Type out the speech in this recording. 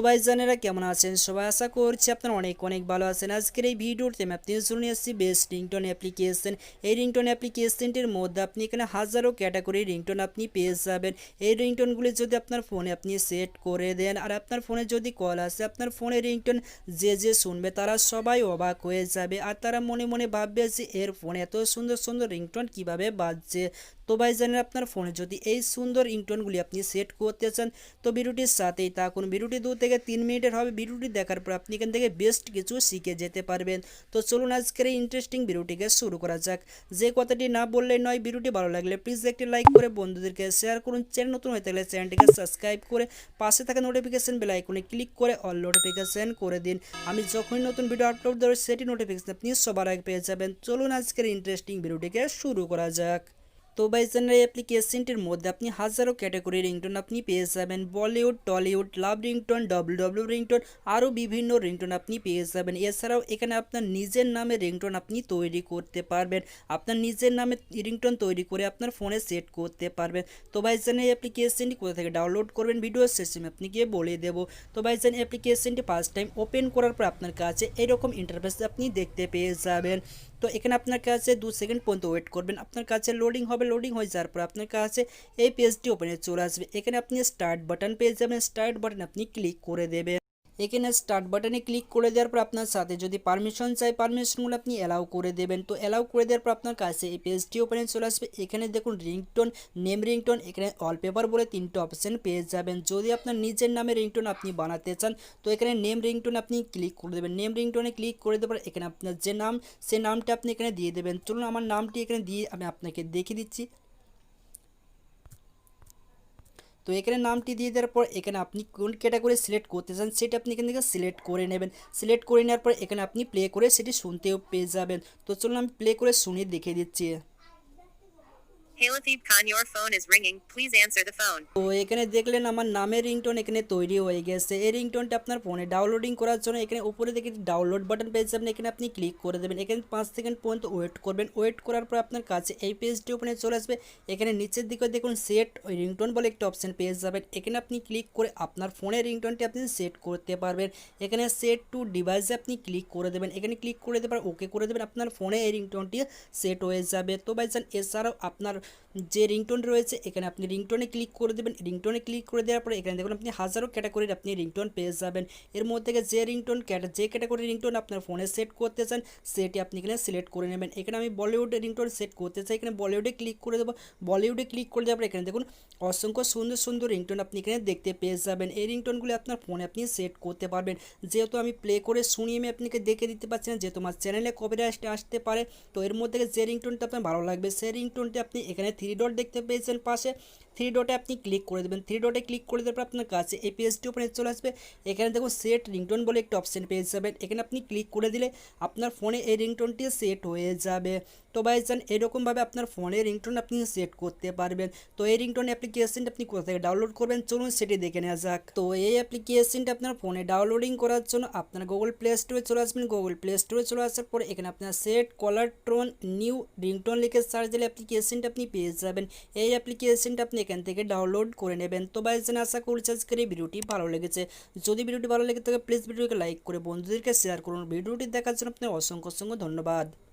ভাইজানেরা কেমন আছেন সবাই? আশা করছি আপনারা অনেক অনেক ভালো আছেন। আজকের এই ভিডিওতে আমি আপনাদের জন্য নিয়ে এসেছি বেস্ট রিংটোন অ্যাপ্লিকেশন। এই রিংটোন অ্যাপ্লিকেশনটির মধ্যে আপনি এখানে হাজারো ক্যাটাগরি রিংটোন আপনি পেয়ে যাবেন। এই রিংটোনগুলি যদি আপনার ফোনে আপনি সেট করে দেন আর আপনার ফোনে যদি কল আসে, আপনার ফোনে রিংটোন যে শুনবে তারা সবাই অবাক হয়ে যাবে আর তারা মনে মনে ভাববে যে এর ফোনে এত সুন্দর সুন্দর রিংটোন কিভাবে বাজছে। তো ভাইজানেরা, আপনার ফোনে যদি এই সুন্দর রিংটোনগুলি আপনি সেট করতে চান তো ভিডিওটির সাথেই থাকুন। ভিডিওটি 2 থেকে 3 মিনিটের হবে। ভিডিওটি দেখার পর আপনি এখান থেকে বেস্ট কিছু শিখে যেতে পারবেন। তো চলুন আজকের এই ইন্টারেস্টিং ভিডিওটিকে শুরু করা যাক। যে কথাটি না বললেই নয়, ভিডিওটি ভালো লাগলে প্লিজ একটি লাইক করে বন্ধুদেরকে শেয়ার করুন। চ্যানেল নতুন হয়ে থাকলে চ্যানেলটিকে সাবস্ক্রাইব করে পাশে থাকা নোটিফিকেশন বেল আইকনে ক্লিক করে অল নোটিফিকেশন করে দিন। আমি যখনই নতুন ভিডিও আপলোড দেব সেটি নোটিফিকেশন আপনি সবার আগে পেয়ে যাবেন। চলুন আজকের ইন্টারেস্টিং ভিডিওটিকে শুরু করা যাক। তো ভাইজান, এই অ্যাপ্লিকেশনটির মধ্যে আপনি হাজারো ক্যাটাগরি রিংটোন আপনি পেয়ে যাবেন। বলিউড, টলিউড, লাভ রিংটোন, ডব্লিউ রিংটোন, আরও বিভিন্ন রিংটোন আপনি পেয়ে যাবেন। এছাড়াও এখানে আপনার নিজের নামে রিংটোন আপনি তৈরি করতে পারবেন। আপনার নিজের নামে রিংটোন তৈরি করে আপনার ফোনে সেট করতে পারবেন। তো ভাইজান, এই অ্যাপ্লিকেশনটি কোথা থেকে ডাউনলোড করবেন ভিডিও শেষে আমি আপনাকে বলে দেবো। তো ভাইজান, অ্যাপ্লিকেশনটি ফার্স্ট টাইম ওপেন করার পর আপনার কাছে এরকম ইন্টারফেস আপনি দেখতে পেয়ে যাবেন। তো এখানে আপনার কাছে 2 সেকেন্ড পর্যন্ত ওয়েট করবেন। আপনার কাছে লোডিং হবে। লোডিং হয়ে যাওয়ার পর আপনার কাছে এই পেজটি ওপেনে চলে আসবে। এখানে আপনি স্টার্ট বাটন পেয়ে যাবেন। স্টার্ট বাটন আপনি ক্লিক করে দেবেন। এখানে স্টার্ট বাটনে ক্লিক করে দেওয়ার পর আপনার সাথে যদি পারমিশন চাই, পারমিশনগুলো আপনি অ্যালাউ করে দেবেন। তো অ্যালাউ করে দেওয়ার পর আপনার কাছে এই পেজটি ওপেনে চলে আসবে। এখানে দেখুন রিংটোন, নেম রিংটোন, এখানে ওয়ালপেপার বলে 3টে অপশন পেয়ে যাবেন। যদি আপনার নিজের নামে রিংটোন আপনি বানাতে চান তো এখানে নেম রিংটোন আপনি ক্লিক করে দেবেন। নেম রিংটোনে ক্লিক করে দেওয়ার পর এখানে আপনার যে নাম সেই নামটা আপনি এখানে দিয়ে দেবেন। চলুন আমার নামটি এখানে দিয়ে আমি আপনাকে দেখিয়ে দিচ্ছি। তো এখানে নামটি দিয়ে দেওয়ার পর এখানে আপনি কোন ক্যাটাগরি সিলেক্ট করতে চান সেটা আপনি এখান থেকে সিলেক্ট করে নেবেন। সিলেক্ট করে নেওয়ার পর এখানে আপনি প্লে করে সেটি শুনতেও পেয়ে যাবেন। তো চলুন আমি প্লে করে শুনিয়ে দেখিয়ে দিচ্ছি। Hey Latif Khan, your phone is ringing. Please answer the phone. তো এখানে দেখলেন আমার নামের রিংটোন এখানে তৈরি হয়ে গেছে। এই রিংটোনটা আপনার ফোনে ডাউনলোডিং করার জন্য এখানে উপরে দেখে ডাউনলোড বাটন পেয়ে যাবেন। এখানে আপনি ক্লিক করে দেবেন। এখানে 5 সেকেন্ড পর্যন্ত ওয়েট করবেন। ওয়েট করার পর আপনার কাছে এই পেজটি ওপেনে চলে আসবে। এখানে নিচের দিকে দেখুন সেট ওই রিংটোন বলে একটা অপশন পেয়ে যাবেন। এখানে আপনি ক্লিক করে আপনার ফোনের রিংটোনটি আপনি সেট করতে পারবেন। এখানে সেট টু ডিভাইসে আপনি ক্লিক করে দেবেন। এখানে ক্লিক করে দেবেন, ওকে করে দেবেন, আপনার ফোনে এই রিংটোনটি সেট হয়ে যাবে। তো ভাইজান, এছাড়াও আপনার যে রিংটোন রয়েছে এখানে আপনি রিংটোনে ক্লিক করে দেবেন। রিংটোনে ক্লিক করে দেওয়ার পরে এখানে দেখুন আপনি হাজারো ক্যাটাগরির আপনি রিংটোন পেয়ে যাবেন। এর মধ্যে থেকে যে ক্যাটাগরি রিংটোন আপনার ফোনে সেট করতে চান সেটি আপনি এখানে সিলেক্ট করে নেবেন। এখানে আমি বলিউডের রিংটোন সেট করতে চাই। এখানে বলিউডে ক্লিক করে দেবো। বলিউডে ক্লিক করে দেওয়ার পরে এখানে দেখুন অসংখ্য সুন্দর সুন্দর রিংটোন আপনি এখানে দেখতে পেয়ে যাবেন। এই রিংটোনগুলি আপনার ফোনে আপনি সেট করতে পারবেন। যেহেতু আমি প্লে করে শুনিয়ে আমি আপনাকে দেখে দিতে পারছি না, যেহেতু আমার চ্যানেলে কপিরাইট আসতে পারে। তো এর মধ্যে যে রিংটোনটা আপনার ভালো লাগবে সেই রিংটোনটি আপনি এখানে 3 ডট দেখতে পেয়েছেন পাশে, 3 ডটে আপনি ক্লিক করে দেবেন। 3 ডটে ক্লিক করে দেওয়ার পর আপনার কাছে এই পেজটি ওপেনে চলে আসবে। এখানে দেখুন সেট রিংটোন বলে একটা অপশন পেয়ে যাবেন। এখানে আপনি ক্লিক করে দিলে আপনার ফোনে এই রিংটোনটি সেট হয়ে যাবে। তো ভাইজান, এরকমভাবে আপনার ফোনে রিংটোন আপনি সেট করতে পারবেন। তো এই রিংটোন অ্যাপ্লিকেশনটা আপনি কোথা থেকে ডাউনলোড করবেন চলুন সেটি দেখে নেওয়া যাক। তো এই অ্যাপ্লিকেশনটা আপনার ফোনে ডাউনলোডিং করার জন্য আপনার গুগল প্লে স্টোরে চলে আসবেন। গুগল প্লে স্টোরে চলে আসার পরে এখানে আপনার সেট কলার টোন নিউ রিংটোন লিখে সার্চ দিলে অ্যাপ্লিকেশনটা আপনি পেয়ে যাবেন। এই অ্যাপ্লিকেশনটা আপনি এখান থেকে ডাউনলোড করে নেবেন। তো ভাইজান, আশা করছি আজকের এই ভিডিওটি ভালো লেগেছে। যদি ভিডিওটি ভালো লেগে থাকে প্লিজ ভিডিওকে লাইক করে বন্ধুদেরকে শেয়ার করুন। ভিডিওটি দেখার জন্য আপনার অসংখ্য অসংখ্য ধন্যবাদ।